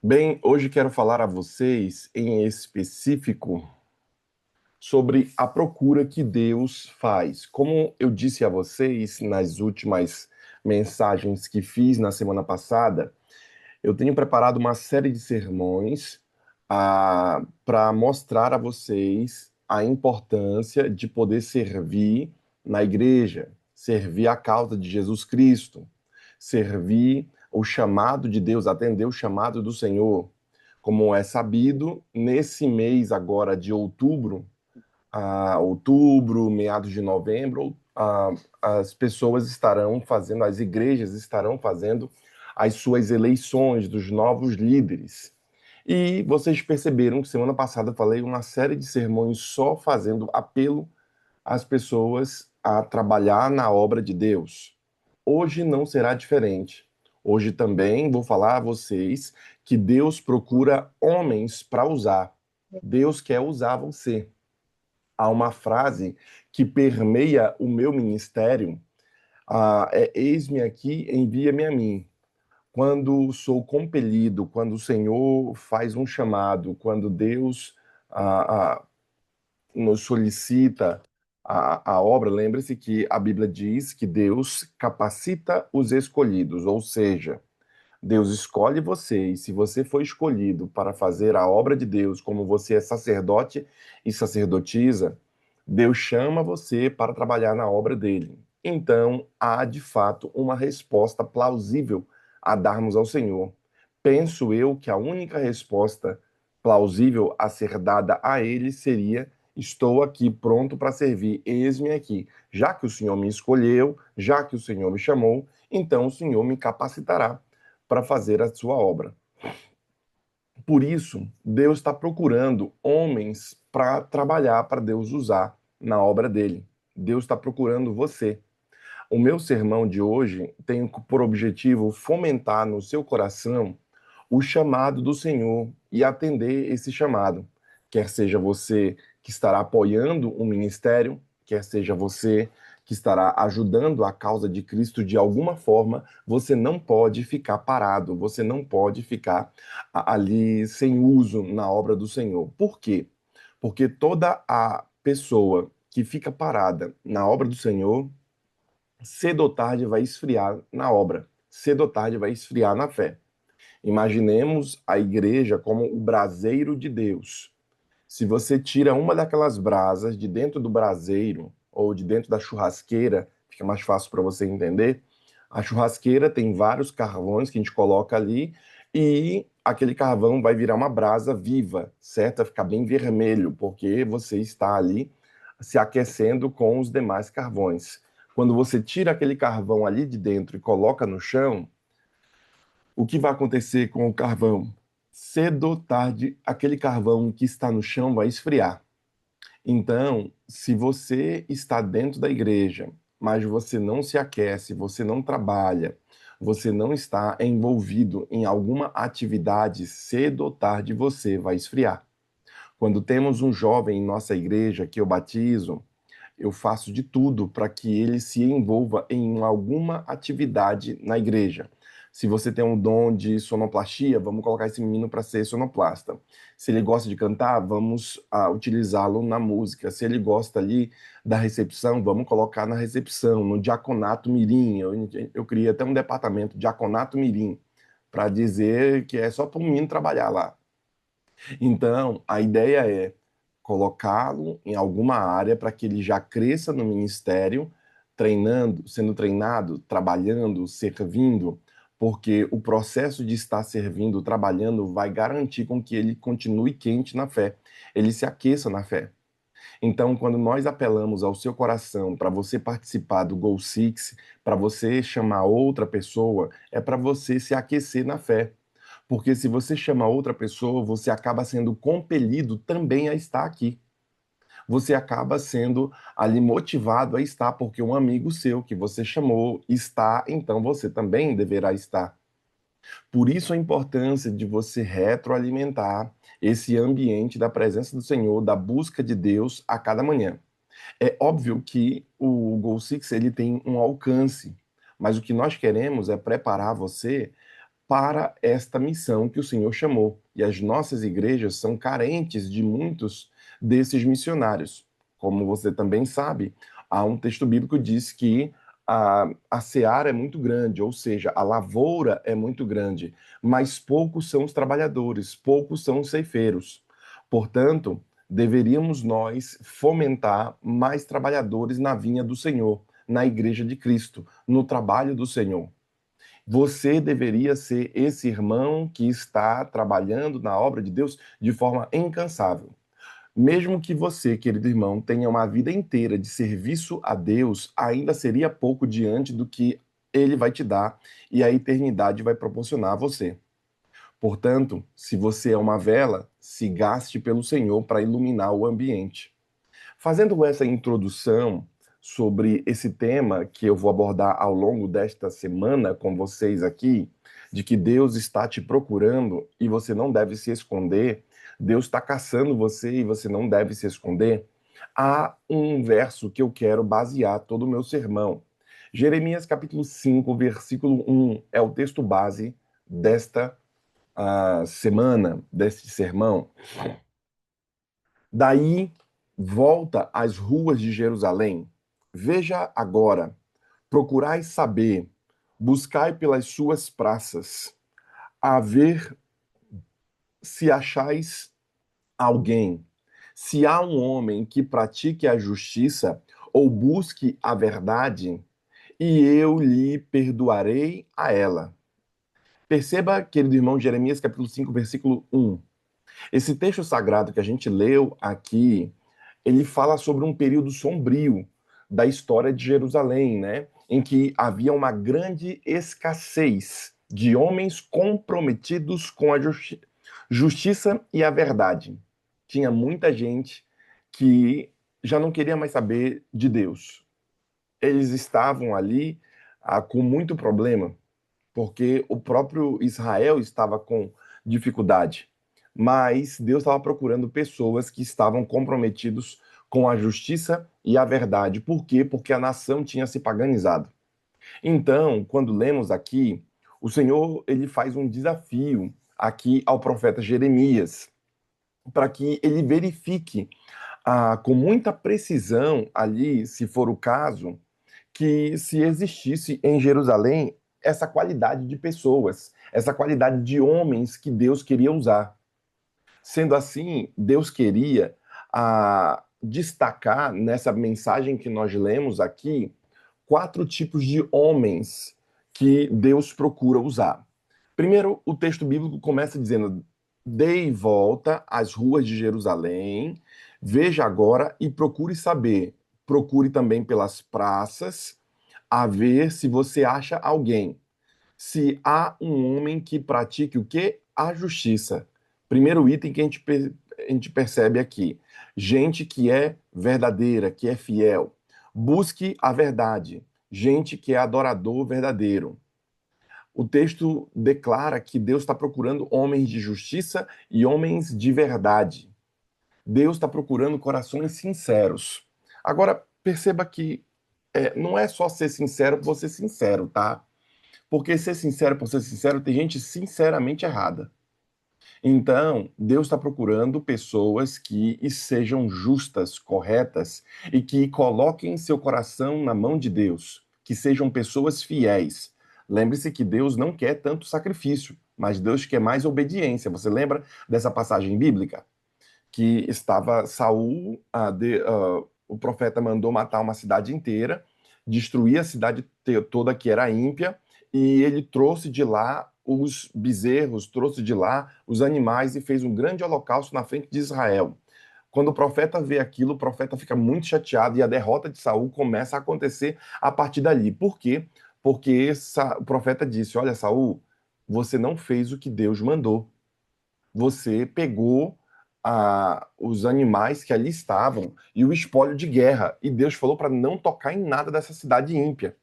Bem, hoje quero falar a vocês em específico sobre a procura que Deus faz. Como eu disse a vocês nas últimas mensagens que fiz na semana passada, eu tenho preparado uma série de sermões para mostrar a vocês a importância de poder servir na igreja, servir a causa de Jesus Cristo, servir o chamado de Deus, atender o chamado do Senhor. Como é sabido, nesse mês agora de outubro, meados de novembro, as pessoas estarão fazendo, as igrejas estarão fazendo as suas eleições dos novos líderes. E vocês perceberam que semana passada eu falei uma série de sermões só fazendo apelo às pessoas a trabalhar na obra de Deus. Hoje não será diferente. Hoje também vou falar a vocês que Deus procura homens para usar. Deus quer usar você. Há uma frase que permeia o meu ministério, eis-me aqui, envia-me a mim. Quando sou compelido, quando o Senhor faz um chamado, quando Deus ah, ah, nos solicita a obra, lembre-se que a Bíblia diz que Deus capacita os escolhidos, ou seja, Deus escolhe você, e se você for escolhido para fazer a obra de Deus, como você é sacerdote e sacerdotisa, Deus chama você para trabalhar na obra dele. Então, há de fato uma resposta plausível a darmos ao Senhor. Penso eu que a única resposta plausível a ser dada a ele seria: estou aqui pronto para servir, eis-me aqui. Já que o Senhor me escolheu, já que o Senhor me chamou, então o Senhor me capacitará para fazer a sua obra. Por isso, Deus está procurando homens para trabalhar, para Deus usar na obra dele. Deus está procurando você. O meu sermão de hoje tem por objetivo fomentar no seu coração o chamado do Senhor e atender esse chamado. Quer seja você que estará apoiando o ministério, quer seja você que estará ajudando a causa de Cristo de alguma forma, você não pode ficar parado, você não pode ficar ali sem uso na obra do Senhor. Por quê? Porque toda a pessoa que fica parada na obra do Senhor, cedo ou tarde vai esfriar na obra, cedo ou tarde vai esfriar na fé. Imaginemos a igreja como o braseiro de Deus. Se você tira uma daquelas brasas de dentro do braseiro ou de dentro da churrasqueira, fica mais fácil para você entender. A churrasqueira tem vários carvões que a gente coloca ali e aquele carvão vai virar uma brasa viva, certo? Vai ficar bem vermelho, porque você está ali se aquecendo com os demais carvões. Quando você tira aquele carvão ali de dentro e coloca no chão, o que vai acontecer com o carvão? Cedo ou tarde, aquele carvão que está no chão vai esfriar. Então, se você está dentro da igreja, mas você não se aquece, você não trabalha, você não está envolvido em alguma atividade, cedo ou tarde você vai esfriar. Quando temos um jovem em nossa igreja que eu batizo, eu faço de tudo para que ele se envolva em alguma atividade na igreja. Se você tem um dom de sonoplastia, vamos colocar esse menino para ser sonoplasta. Se ele gosta de cantar, vamos utilizá-lo na música. Se ele gosta ali da recepção, vamos colocar na recepção, no diaconato mirim. Eu criei até um departamento, diaconato mirim, para dizer que é só para o menino trabalhar lá. Então, a ideia é colocá-lo em alguma área para que ele já cresça no ministério, treinando, sendo treinado, trabalhando, servindo, porque o processo de estar servindo, trabalhando, vai garantir com que ele continue quente na fé, ele se aqueça na fé. Então, quando nós apelamos ao seu coração para você participar do Goal Six, para você chamar outra pessoa, é para você se aquecer na fé. Porque se você chama outra pessoa, você acaba sendo compelido também a estar aqui. Você acaba sendo ali motivado a estar, porque um amigo seu que você chamou está, então você também deverá estar. Por isso a importância de você retroalimentar esse ambiente da presença do Senhor, da busca de Deus a cada manhã. É óbvio que o Goal Six ele tem um alcance, mas o que nós queremos é preparar você para esta missão que o Senhor chamou. E as nossas igrejas são carentes de muitos desses missionários. Como você também sabe, há um texto bíblico que diz que a seara é muito grande, ou seja, a lavoura é muito grande, mas poucos são os trabalhadores, poucos são os ceifeiros. Portanto, deveríamos nós fomentar mais trabalhadores na vinha do Senhor, na igreja de Cristo, no trabalho do Senhor. Você deveria ser esse irmão que está trabalhando na obra de Deus de forma incansável. Mesmo que você, querido irmão, tenha uma vida inteira de serviço a Deus, ainda seria pouco diante do que ele vai te dar e a eternidade vai proporcionar a você. Portanto, se você é uma vela, se gaste pelo Senhor para iluminar o ambiente. Fazendo essa introdução sobre esse tema que eu vou abordar ao longo desta semana com vocês aqui, de que Deus está te procurando e você não deve se esconder, Deus está caçando você e você não deve se esconder, há um verso que eu quero basear todo o meu sermão. Jeremias capítulo 5, versículo 1 é o texto base desta semana, deste sermão. Daí volta às ruas de Jerusalém. Veja agora, procurai saber, buscai pelas suas praças, a ver se achais alguém, se há um homem que pratique a justiça ou busque a verdade, e eu lhe perdoarei a ela. Perceba, querido irmão, Jeremias capítulo 5, versículo 1. Esse texto sagrado que a gente leu aqui, ele fala sobre um período sombrio da história de Jerusalém, né? Em que havia uma grande escassez de homens comprometidos com a justiça e a verdade. Tinha muita gente que já não queria mais saber de Deus. Eles estavam ali com muito problema, porque o próprio Israel estava com dificuldade. Mas Deus estava procurando pessoas que estavam comprometidos com a justiça e a verdade. Por quê? Porque a nação tinha se paganizado. Então, quando lemos aqui, o Senhor ele faz um desafio aqui ao profeta Jeremias para que ele verifique com muita precisão ali, se for o caso, que se existisse em Jerusalém essa qualidade de pessoas, essa qualidade de homens que Deus queria usar. Sendo assim, Deus queria destacar nessa mensagem que nós lemos aqui 4 tipos de homens que Deus procura usar. Primeiro, o texto bíblico começa dizendo: dei volta às ruas de Jerusalém, veja agora e procure saber. Procure também pelas praças, a ver se você acha alguém. Se há um homem que pratique o quê? A justiça. Primeiro item que a gente percebe aqui. Gente que é verdadeira, que é fiel. Busque a verdade. Gente que é adorador verdadeiro. O texto declara que Deus está procurando homens de justiça e homens de verdade. Deus está procurando corações sinceros. Agora, perceba que não é só ser sincero por ser sincero, tá? Porque ser sincero por ser sincero, tem gente sinceramente errada. Então, Deus está procurando pessoas que sejam justas, corretas e que coloquem seu coração na mão de Deus, que sejam pessoas fiéis. Lembre-se que Deus não quer tanto sacrifício, mas Deus quer mais obediência. Você lembra dessa passagem bíblica? Que estava Saul, o profeta mandou matar uma cidade inteira, destruir a cidade toda que era ímpia, e ele trouxe de lá os bezerros, trouxe de lá os animais e fez um grande holocausto na frente de Israel. Quando o profeta vê aquilo, o profeta fica muito chateado e a derrota de Saul começa a acontecer a partir dali. Por quê? Porque o profeta disse: olha, Saul, você não fez o que Deus mandou. Você pegou os animais que ali estavam e o espólio de guerra. E Deus falou para não tocar em nada dessa cidade ímpia.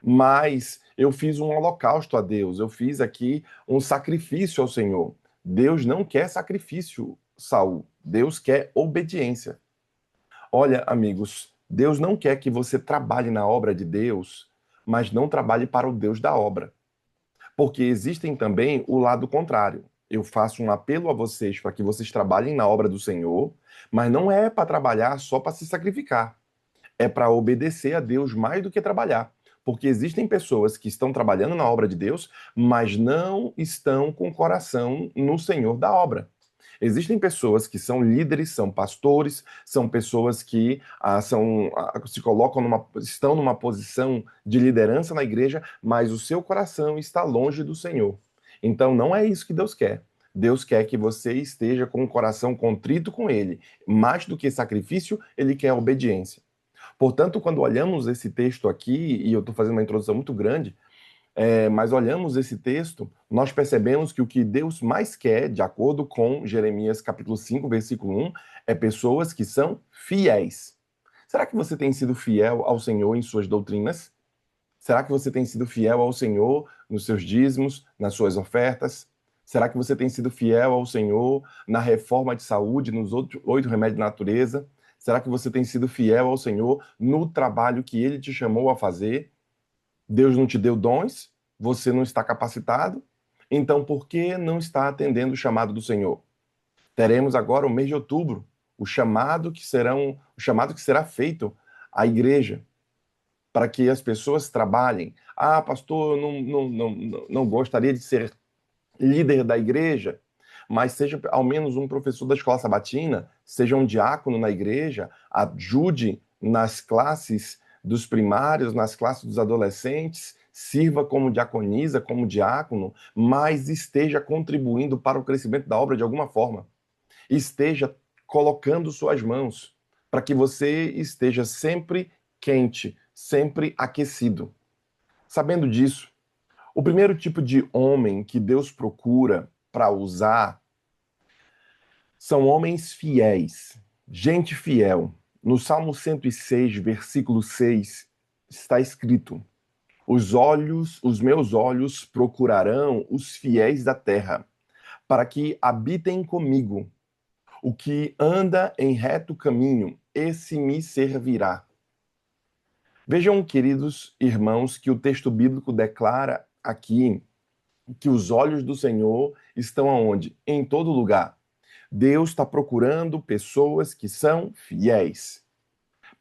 Mas eu fiz um holocausto a Deus, eu fiz aqui um sacrifício ao Senhor. Deus não quer sacrifício, Saul. Deus quer obediência. Olha, amigos, Deus não quer que você trabalhe na obra de Deus, mas não trabalhe para o Deus da obra. Porque existem também o lado contrário. Eu faço um apelo a vocês para que vocês trabalhem na obra do Senhor, mas não é para trabalhar só para se sacrificar. É para obedecer a Deus mais do que trabalhar. Porque existem pessoas que estão trabalhando na obra de Deus, mas não estão com o coração no Senhor da obra. Existem pessoas que são líderes, são pastores, são pessoas que se colocam estão numa posição de liderança na igreja, mas o seu coração está longe do Senhor. Então não é isso que Deus quer. Deus quer que você esteja com o coração contrito com Ele. Mais do que sacrifício, Ele quer obediência. Portanto, quando olhamos esse texto aqui, e eu estou fazendo uma introdução muito grande, mas olhamos esse texto, nós percebemos que o que Deus mais quer, de acordo com Jeremias capítulo 5, versículo 1, é pessoas que são fiéis. Será que você tem sido fiel ao Senhor em suas doutrinas? Será que você tem sido fiel ao Senhor nos seus dízimos, nas suas ofertas? Será que você tem sido fiel ao Senhor na reforma de saúde, nos 8 remédios da natureza? Será que você tem sido fiel ao Senhor no trabalho que Ele te chamou a fazer? Deus não te deu dons, você não está capacitado, então por que não está atendendo o chamado do Senhor? Teremos agora o mês de outubro, o chamado que será feito à igreja, para que as pessoas trabalhem. Ah, pastor, eu não gostaria de ser líder da igreja, mas seja ao menos um professor da escola sabatina, seja um diácono na igreja, ajude nas classes dos primários, nas classes dos adolescentes, sirva como diaconisa, como diácono, mas esteja contribuindo para o crescimento da obra de alguma forma. Esteja colocando suas mãos para que você esteja sempre quente, sempre aquecido. Sabendo disso, o primeiro tipo de homem que Deus procura para usar são homens fiéis, gente fiel. No Salmo 106, versículo 6, está escrito: os meus olhos procurarão os fiéis da terra, para que habitem comigo. O que anda em reto caminho, esse me servirá. Vejam, queridos irmãos, que o texto bíblico declara aqui que os olhos do Senhor estão aonde? Em todo lugar. Deus está procurando pessoas que são fiéis,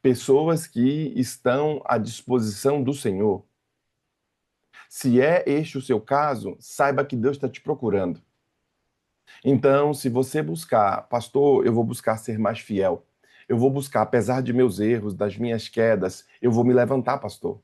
pessoas que estão à disposição do Senhor. Se é este o seu caso, saiba que Deus está te procurando. Então, se você buscar, pastor, eu vou buscar ser mais fiel. Eu vou buscar, apesar de meus erros, das minhas quedas, eu vou me levantar, pastor.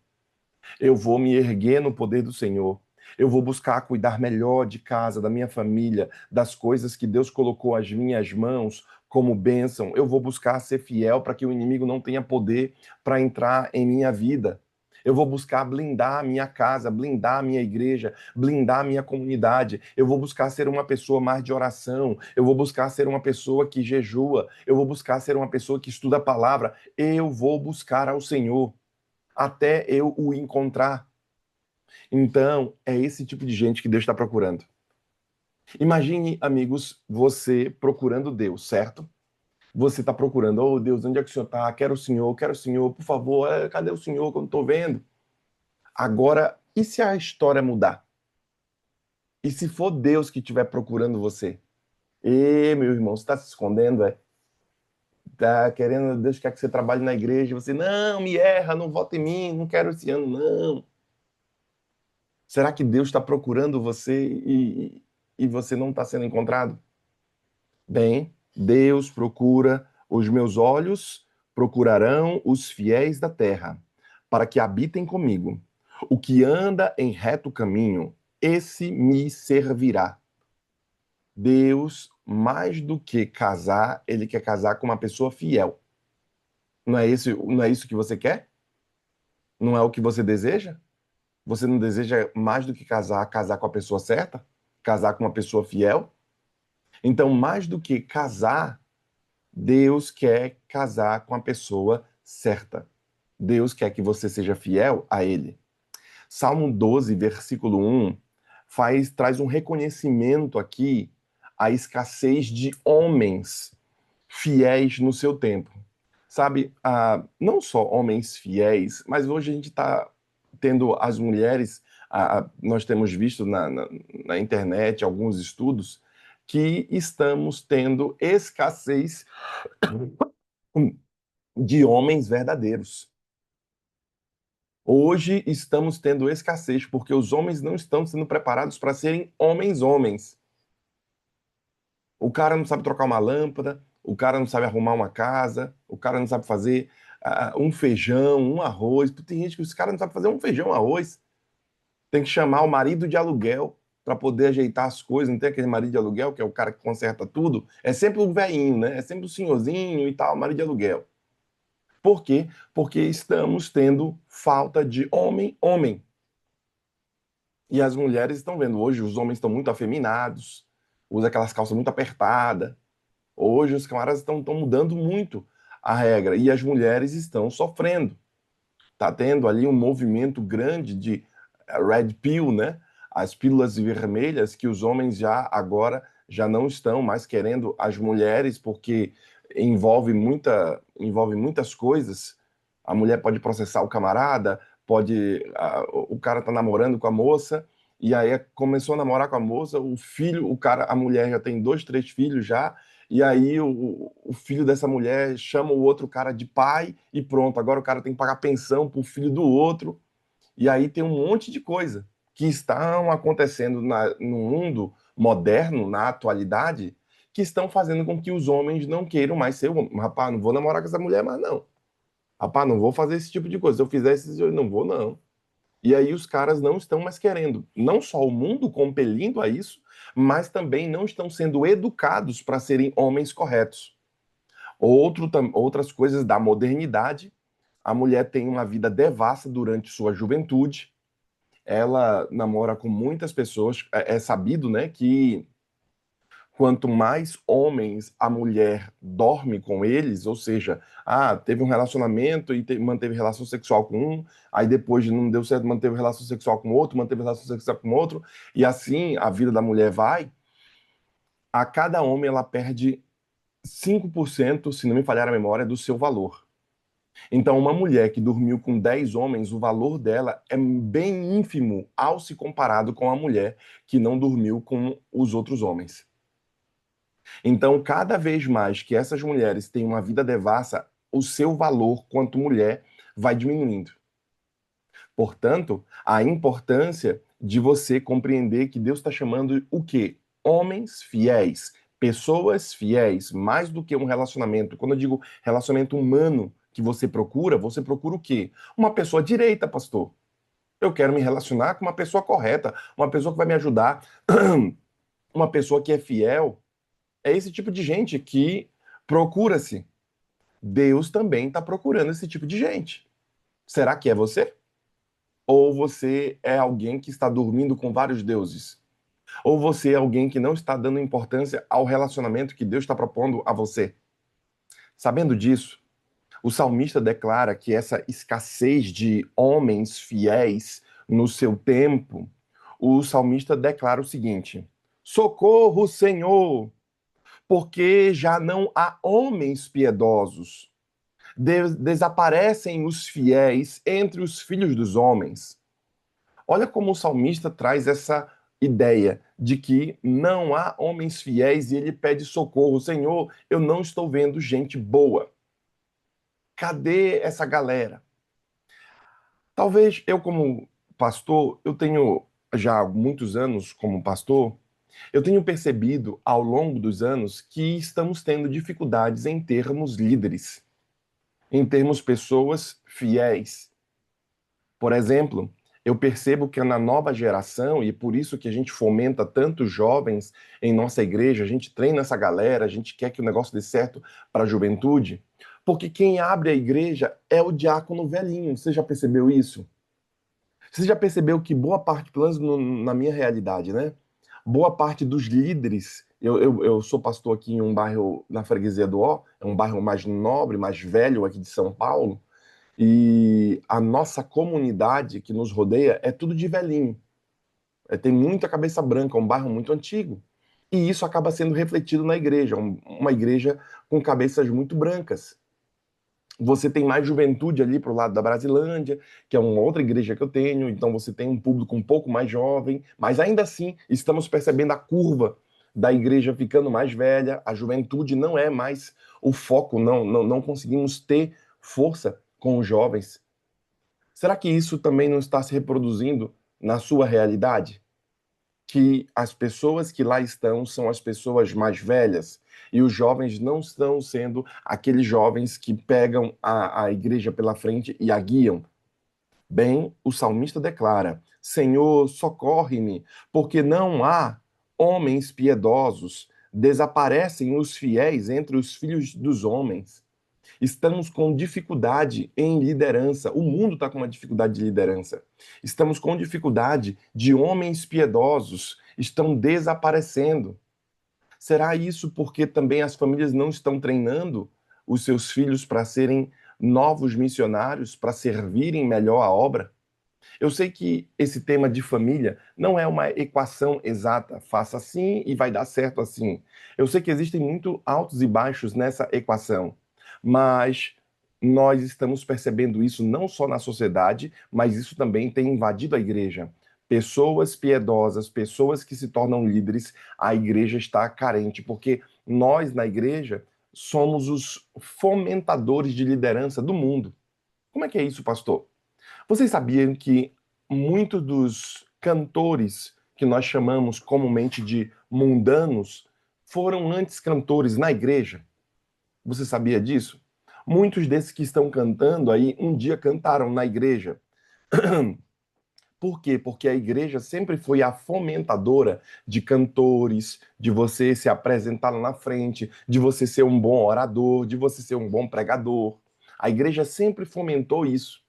Eu vou me erguer no poder do Senhor. Eu vou buscar cuidar melhor de casa, da minha família, das coisas que Deus colocou às minhas mãos como bênção. Eu vou buscar ser fiel para que o inimigo não tenha poder para entrar em minha vida. Eu vou buscar blindar a minha casa, blindar a minha igreja, blindar a minha comunidade. Eu vou buscar ser uma pessoa mais de oração. Eu vou buscar ser uma pessoa que jejua. Eu vou buscar ser uma pessoa que estuda a palavra. Eu vou buscar ao Senhor até eu o encontrar. Então, é esse tipo de gente que Deus está procurando. Imagine, amigos, você procurando Deus, certo? Você está procurando, oh Deus, onde é que o Senhor está? Quero o Senhor, por favor, cadê o Senhor que eu não estou vendo? Agora, e se a história mudar? E se for Deus que estiver procurando você? Meu irmão, você está se escondendo, é? Tá querendo, Deus quer que você trabalhe na igreja, você, não, me erra, não vota em mim, não quero esse ano, não. Será que Deus está procurando você e você não está sendo encontrado? Bem, Deus procura, os meus olhos procurarão os fiéis da terra, para que habitem comigo. O que anda em reto caminho, esse me servirá. Deus, mais do que casar, ele quer casar com uma pessoa fiel. Não é isso que você quer? Não é o que você deseja? Você não deseja mais do que casar com a pessoa certa? Casar com uma pessoa fiel? Então, mais do que casar, Deus quer casar com a pessoa certa. Deus quer que você seja fiel a Ele. Salmo 12, versículo 1, traz um reconhecimento aqui à escassez de homens fiéis no seu tempo. Sabe, não só homens fiéis, mas hoje a gente está tendo as mulheres Nós temos visto na internet alguns estudos que estamos tendo escassez de homens verdadeiros. Hoje estamos tendo escassez porque os homens não estão sendo preparados para serem homens-homens. O cara não sabe trocar uma lâmpada, o cara não sabe arrumar uma casa, o cara não sabe fazer um feijão, um arroz. Tem gente que os caras não sabem fazer um feijão, um arroz. Tem que chamar o marido de aluguel para poder ajeitar as coisas. Não tem aquele marido de aluguel, que é o cara que conserta tudo. É sempre o velhinho, né? É sempre o senhorzinho e tal, marido de aluguel. Por quê? Porque estamos tendo falta de homem. E as mulheres estão vendo. Hoje os homens estão muito afeminados, usa aquelas calças muito apertadas. Hoje os camaradas estão mudando muito a regra. E as mulheres estão sofrendo. Está tendo ali um movimento grande de red pill, né? As pílulas vermelhas que os homens já não estão mais querendo as mulheres porque envolve muitas coisas. A mulher pode processar o camarada, o cara tá namorando com a moça e aí começou a namorar com a moça, a mulher já tem dois, três filhos já. E aí o filho dessa mulher chama o outro cara de pai e pronto, agora o cara tem que pagar pensão pro filho do outro. E aí tem um monte de coisa que estão acontecendo no mundo moderno, na atualidade, que estão fazendo com que os homens não queiram mais ser homem. Rapaz, não vou namorar com essa mulher mais não. Rapaz, não vou fazer esse tipo de coisa. Se eu fizer isso, eu não vou não. E aí os caras não estão mais querendo. Não só o mundo compelindo a isso, mas também não estão sendo educados para serem homens corretos. Outras coisas da modernidade, a mulher tem uma vida devassa durante sua juventude, ela namora com muitas pessoas, é sabido, né, que quanto mais homens a mulher dorme com eles, ou seja, teve um relacionamento e manteve relação sexual com um, aí depois não deu certo, manteve relação sexual com outro, manteve relação sexual com outro, e assim a vida da mulher vai, a cada homem ela perde 5%, se não me falhar a memória, do seu valor. Então, uma mulher que dormiu com 10 homens, o valor dela é bem ínfimo ao se comparado com a mulher que não dormiu com os outros homens. Então, cada vez mais que essas mulheres têm uma vida devassa, o seu valor quanto mulher vai diminuindo. Portanto, a importância de você compreender que Deus está chamando o quê? Homens fiéis, pessoas fiéis, mais do que um relacionamento. Quando eu digo relacionamento humano que você procura o quê? Uma pessoa direita, pastor. Eu quero me relacionar com uma pessoa correta, uma pessoa que vai me ajudar, uma pessoa que é fiel. É esse tipo de gente que procura-se. Deus também está procurando esse tipo de gente. Será que é você? Ou você é alguém que está dormindo com vários deuses? Ou você é alguém que não está dando importância ao relacionamento que Deus está propondo a você? Sabendo disso, o salmista declara que essa escassez de homens fiéis no seu tempo, o salmista declara o seguinte: Socorro, Senhor, porque já não há homens piedosos. Desaparecem os fiéis entre os filhos dos homens. Olha como o salmista traz essa ideia de que não há homens fiéis e ele pede socorro. Senhor, eu não estou vendo gente boa. Cadê essa galera? Talvez eu, como pastor, eu tenho já muitos anos como pastor, eu tenho percebido ao longo dos anos que estamos tendo dificuldades em termos líderes, em termos pessoas fiéis. Por exemplo, eu percebo que na nova geração, e por isso que a gente fomenta tantos jovens em nossa igreja, a gente treina essa galera, a gente quer que o negócio dê certo para a juventude, porque quem abre a igreja é o diácono velhinho. Você já percebeu isso? Você já percebeu que boa parte, pelo menos na minha realidade, né? Boa parte dos líderes. Eu sou pastor aqui em um bairro na Freguesia do Ó, é um bairro mais nobre, mais velho aqui de São Paulo. E a nossa comunidade que nos rodeia é tudo de velhinho. Tem muita cabeça branca, é um bairro muito antigo. E isso acaba sendo refletido na igreja, uma igreja com cabeças muito brancas. Você tem mais juventude ali para o lado da Brasilândia, que é uma outra igreja que eu tenho, então você tem um público um pouco mais jovem, mas ainda assim estamos percebendo a curva da igreja ficando mais velha, a juventude não é mais o foco, não conseguimos ter força com os jovens. Será que isso também não está se reproduzindo na sua realidade? Que as pessoas que lá estão são as pessoas mais velhas e os jovens não estão sendo aqueles jovens que pegam a igreja pela frente e a guiam. Bem, o salmista declara: Senhor, socorre-me, porque não há homens piedosos, desaparecem os fiéis entre os filhos dos homens. Estamos com dificuldade em liderança. O mundo está com uma dificuldade de liderança. Estamos com dificuldade de homens piedosos. Estão desaparecendo. Será isso porque também as famílias não estão treinando os seus filhos para serem novos missionários, para servirem melhor a obra? Eu sei que esse tema de família não é uma equação exata, faça assim e vai dar certo assim. Eu sei que existem muito altos e baixos nessa equação, mas nós estamos percebendo isso não só na sociedade, mas isso também tem invadido a igreja. Pessoas piedosas, pessoas que se tornam líderes, a igreja está carente, porque nós na igreja somos os fomentadores de liderança do mundo. Como é que é isso, pastor? Vocês sabiam que muitos dos cantores que nós chamamos comumente de mundanos foram antes cantores na igreja? Você sabia disso? Muitos desses que estão cantando aí um dia cantaram na igreja. Por quê? Porque a igreja sempre foi a fomentadora de cantores, de você se apresentar lá na frente, de você ser um bom orador, de você ser um bom pregador. A igreja sempre fomentou isso.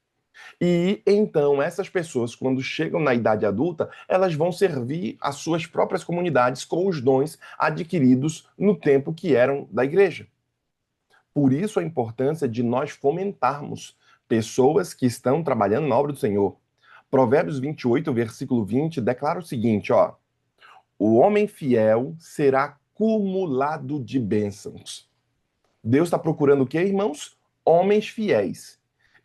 E então essas pessoas, quando chegam na idade adulta, elas vão servir as suas próprias comunidades com os dons adquiridos no tempo que eram da igreja. Por isso a importância de nós fomentarmos pessoas que estão trabalhando na obra do Senhor. Provérbios 28, versículo 20, declara o seguinte, ó: o homem fiel será cumulado de bênçãos. Deus está procurando o quê, irmãos? Homens fiéis.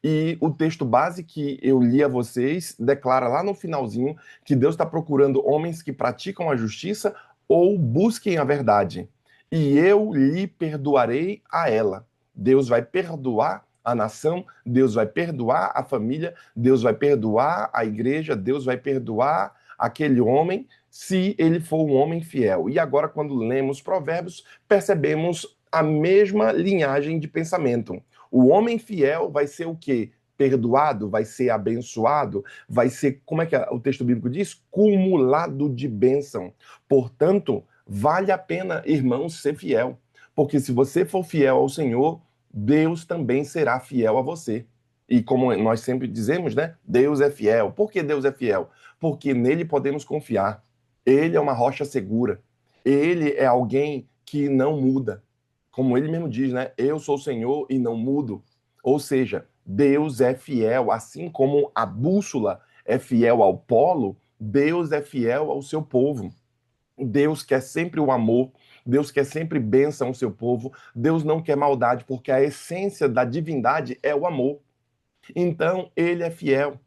E o texto base que eu li a vocês declara lá no finalzinho que Deus está procurando homens que praticam a justiça ou busquem a verdade. E eu lhe perdoarei a ela. Deus vai perdoar a nação, Deus vai perdoar a família, Deus vai perdoar a igreja, Deus vai perdoar aquele homem se ele for um homem fiel. E agora, quando lemos Provérbios, percebemos a mesma linhagem de pensamento. O homem fiel vai ser o quê? Perdoado, vai ser abençoado, vai ser, como é que o texto bíblico diz? Cumulado de bênção. Portanto, vale a pena, irmãos, ser fiel. Porque se você for fiel ao Senhor, Deus também será fiel a você. E como nós sempre dizemos, né? Deus é fiel. Por que Deus é fiel? Porque nele podemos confiar. Ele é uma rocha segura. Ele é alguém que não muda. Como ele mesmo diz, né? Eu sou o Senhor e não mudo. Ou seja, Deus é fiel, assim como a bússola é fiel ao polo, Deus é fiel ao seu povo. Deus quer sempre o amor, Deus quer sempre bênção ao seu povo, Deus não quer maldade, porque a essência da divindade é o amor. Então, ele é fiel.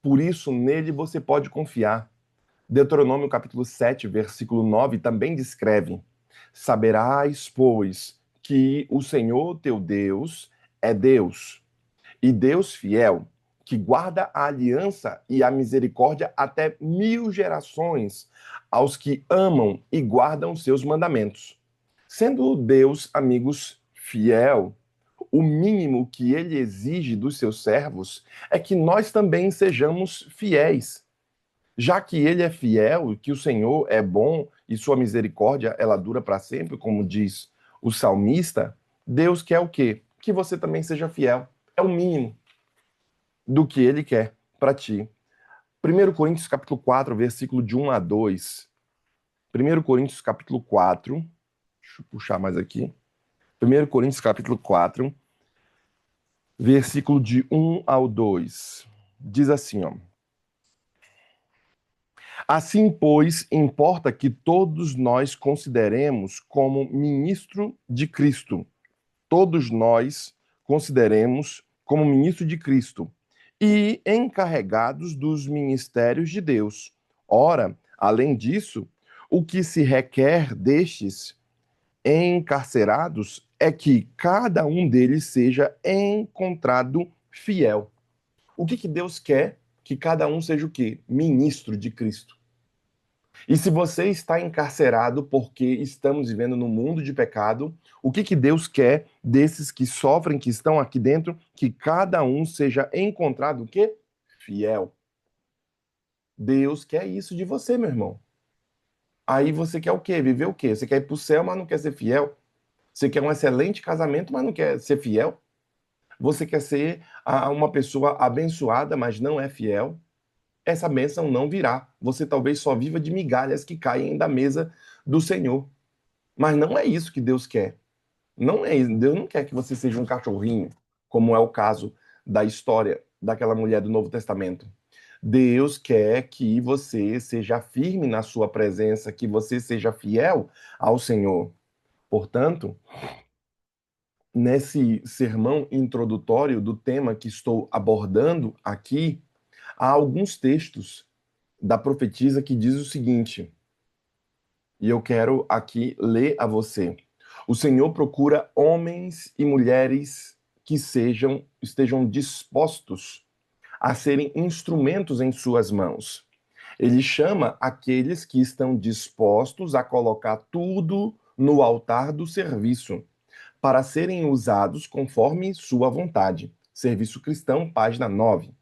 Por isso, nele você pode confiar. Deuteronômio capítulo 7, versículo 9 também descreve: saberás, pois, que o Senhor teu Deus é Deus, e Deus fiel, que guarda a aliança e a misericórdia até 1000 gerações aos que amam e guardam seus mandamentos. Sendo Deus, amigos, fiel, o mínimo que ele exige dos seus servos é que nós também sejamos fiéis. Já que ele é fiel, que o Senhor é bom e sua misericórdia ela dura para sempre, como diz o salmista, Deus quer o quê? Que você também seja fiel. É o mínimo do que ele quer para ti. 1 Coríntios capítulo 4, versículo de 1 a 2. 1 Coríntios capítulo 4, deixa eu puxar mais aqui. 1 Coríntios capítulo 4, versículo de 1 ao 2. Diz assim, ó: assim, pois, importa que todos nós consideremos como ministro de Cristo, todos nós consideremos como ministro de Cristo e encarregados dos ministérios de Deus. Ora, além disso, o que se requer destes encarcerados é que cada um deles seja encontrado fiel. O que Deus quer? Que cada um seja o quê? Ministro de Cristo. E se você está encarcerado porque estamos vivendo num mundo de pecado, o que Deus quer desses que sofrem, que estão aqui dentro? Que cada um seja encontrado o quê? Fiel. Deus quer isso de você, meu irmão. Aí você quer o quê? Viver o quê? Você quer ir para o céu, mas não quer ser fiel? Você quer um excelente casamento, mas não quer ser fiel? Você quer ser uma pessoa abençoada, mas não é fiel? Essa bênção não virá. Você talvez só viva de migalhas que caem da mesa do Senhor. Mas não é isso que Deus quer. Não é isso. Deus não quer que você seja um cachorrinho, como é o caso da história daquela mulher do Novo Testamento. Deus quer que você seja firme na sua presença, que você seja fiel ao Senhor. Portanto, nesse sermão introdutório do tema que estou abordando aqui, há alguns textos da profetisa que diz o seguinte, e eu quero aqui ler a você. O Senhor procura homens e mulheres que estejam dispostos a serem instrumentos em suas mãos. Ele chama aqueles que estão dispostos a colocar tudo no altar do serviço, para serem usados conforme sua vontade. Serviço Cristão, página 9.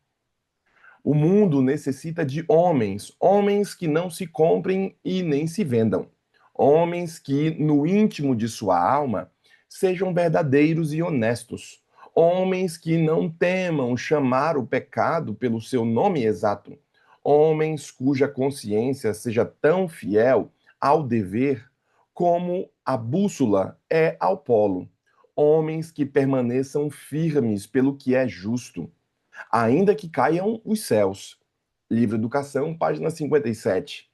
O mundo necessita de homens, homens que não se comprem e nem se vendam, homens que, no íntimo de sua alma, sejam verdadeiros e honestos, homens que não temam chamar o pecado pelo seu nome exato, homens cuja consciência seja tão fiel ao dever como a bússola é ao polo, homens que permaneçam firmes pelo que é justo ainda que caiam os céus. Livro Educação, página 57.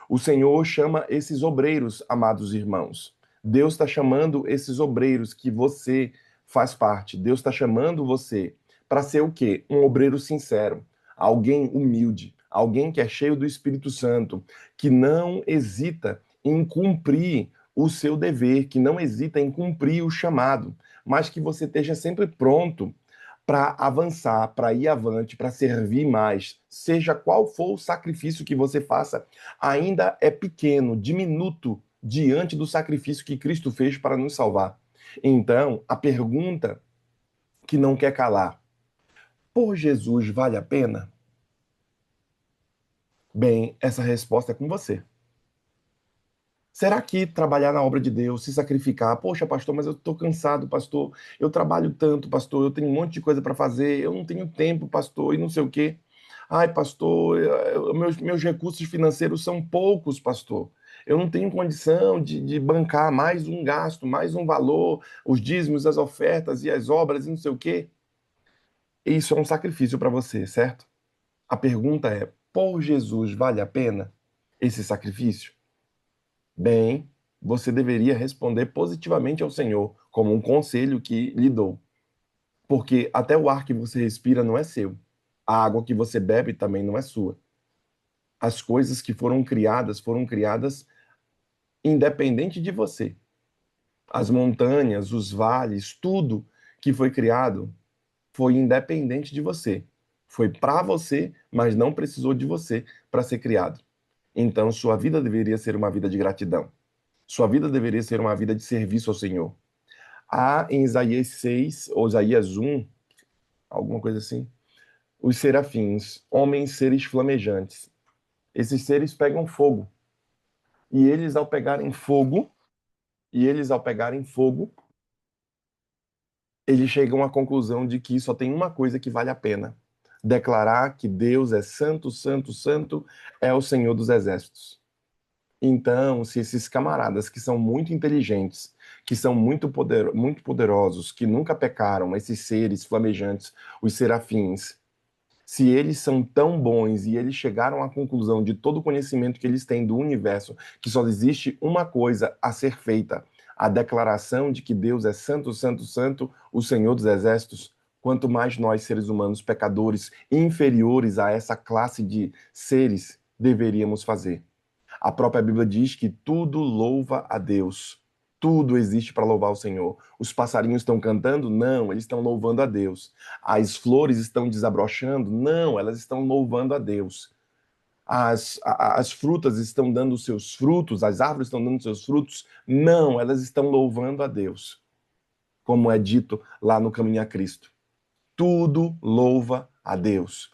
O Senhor chama esses obreiros, amados irmãos. Deus está chamando esses obreiros que você faz parte. Deus está chamando você para ser o quê? Um obreiro sincero, alguém humilde, alguém que é cheio do Espírito Santo, que não hesita em cumprir o seu dever, que não hesita em cumprir o chamado, mas que você esteja sempre pronto para avançar, para ir avante, para servir mais, seja qual for o sacrifício que você faça, ainda é pequeno, diminuto diante do sacrifício que Cristo fez para nos salvar. Então, a pergunta que não quer calar: por Jesus vale a pena? Bem, essa resposta é com você. Será que trabalhar na obra de Deus, se sacrificar, poxa, pastor, mas eu estou cansado, pastor, eu trabalho tanto, pastor, eu tenho um monte de coisa para fazer, eu não tenho tempo, pastor, e não sei o quê. Ai, pastor, meus recursos financeiros são poucos, pastor. Eu não tenho condição de bancar mais um gasto, mais um valor, os dízimos, as ofertas e as obras e não sei o quê. Isso é um sacrifício para você, certo? A pergunta é: por Jesus vale a pena esse sacrifício? Bem, você deveria responder positivamente ao Senhor, como um conselho que lhe dou. Porque até o ar que você respira não é seu. A água que você bebe também não é sua. As coisas que foram criadas independente de você. As montanhas, os vales, tudo que foi criado foi independente de você. Foi para você, mas não precisou de você para ser criado. Então, sua vida deveria ser uma vida de gratidão. Sua vida deveria ser uma vida de serviço ao Senhor. Há em Isaías 6, ou Isaías 1, alguma coisa assim, os serafins, homens seres flamejantes. Esses seres pegam fogo. E eles, ao pegarem fogo, eles chegam à conclusão de que só tem uma coisa que vale a pena: declarar que Deus é santo, santo, santo, é o Senhor dos exércitos. Então, se esses camaradas que são muito inteligentes, que são muito poderosos, que nunca pecaram, esses seres flamejantes, os serafins, se eles são tão bons e eles chegaram à conclusão de todo o conhecimento que eles têm do universo, que só existe uma coisa a ser feita, a declaração de que Deus é santo, santo, santo, o Senhor dos exércitos, quanto mais nós, seres humanos, pecadores, inferiores a essa classe de seres, deveríamos fazer. A própria Bíblia diz que tudo louva a Deus. Tudo existe para louvar o Senhor. Os passarinhos estão cantando? Não, eles estão louvando a Deus. As flores estão desabrochando? Não, elas estão louvando a Deus. As frutas estão dando seus frutos, as árvores estão dando seus frutos? Não, elas estão louvando a Deus. Como é dito lá no Caminho a Cristo. Tudo louva a Deus.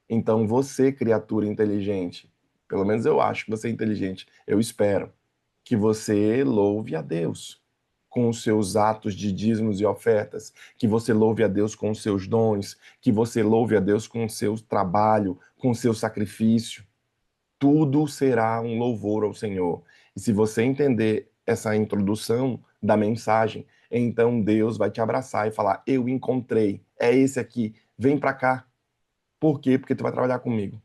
Então você, criatura inteligente, pelo menos eu acho que você é inteligente, eu espero que você louve a Deus com os seus atos de dízimos e ofertas, que você louve a Deus com os seus dons, que você louve a Deus com o seu trabalho, com o seu sacrifício. Tudo será um louvor ao Senhor. E se você entender essa introdução da mensagem, então Deus vai te abraçar e falar: eu encontrei, é esse aqui, vem para cá. Por quê? Porque tu vai trabalhar comigo.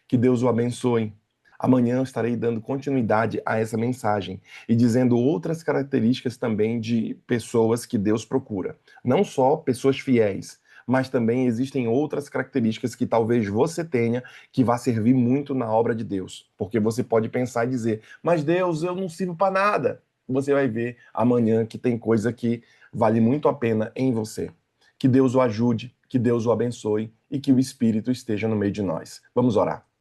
Que Deus o abençoe. Amanhã eu estarei dando continuidade a essa mensagem e dizendo outras características também de pessoas que Deus procura. Não só pessoas fiéis, mas também existem outras características que talvez você tenha que vá servir muito na obra de Deus. Porque você pode pensar e dizer: mas Deus, eu não sirvo para nada. Você vai ver amanhã que tem coisa que vale muito a pena em você. Que Deus o ajude, que Deus o abençoe e que o Espírito esteja no meio de nós. Vamos orar.